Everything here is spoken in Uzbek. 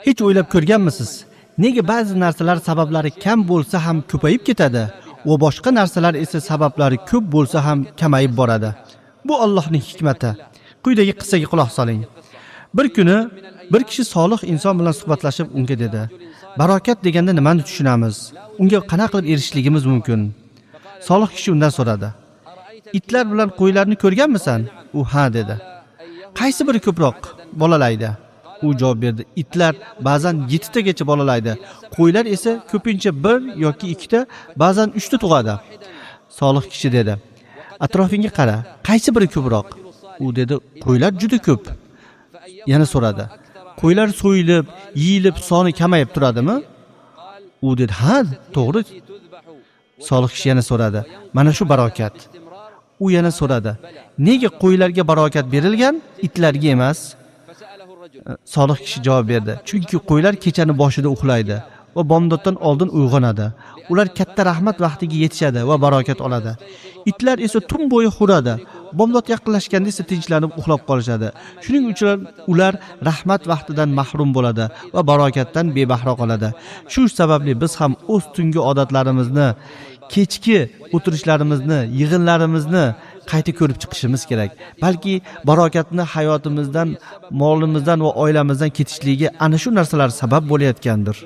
Hech o'ylab ko'rganmisiz? Nega ba'zi narsalar sabablari kam bo'lsa ham ko'payib ketadi va boshqa narsalar esa sabablari ko'p bo'lsa ham kamayib boradi? Bu Allohning hikmati. Quyidagi qissaga quloq soling. Bir kuni bir kishi solih inson bilan suhbatlashib unga dedi: "Barokat deganda nimani tushunamiz? Unga qana qilib erishishligimiz mumkin?" Solih kishi undan so'radi: "Itlar bilan qo'ylarni ko'rganmisan?" U ha dedi. "Qaysi biri ko'proq bolalaydi?" U javob berdi: "Itlar ba'zan 7 tagacha bolalaydi, qo'ylar esa ko'pincha 1 yoki 2 ta, ba'zan 3 ta tug'adi." Solih kishi dedi: "Atrofingga qara, qaysi biri ko'proq?" U dedi: "Qo'ylar juda ko'p." Yana so'radi: "Qo'ylar so'yilib, yeyilib soni kamayib turadimi?" U dedi: "Ha, to'g'ri." Solih kishi yana so'radi: "Mana shu barokat." U yana so'radi: "Nega qo'ylarga barokat berilgan, itlarga emas?" Solih kishi javob berdi: "Chunki qo'ylar kechani boshida uxlaydi va bomdoddan oldin uyg'onadi. Ular katta rahmat vaqtiga yetishadi va barokat oladi. Itlar esa tun bo'yi huradi. Bomdod yaqinlashganda esa tinchlanib uxlab qolishadi. Shuning uchun ular rahmat vaqtidan mahrum bo'ladi va barokatdan bebahro qoladi. Shu sababli biz ham o'z tungi odatlarimizni, kechki o'tirishlarimizni, yig'inlarimizni qayta ko'rib chiqishimiz kerak. Balki barokatni hayotimizdan, molimizdan va oilamizdan ketishligiga ana shu narsalar sabab bo'layotgandir."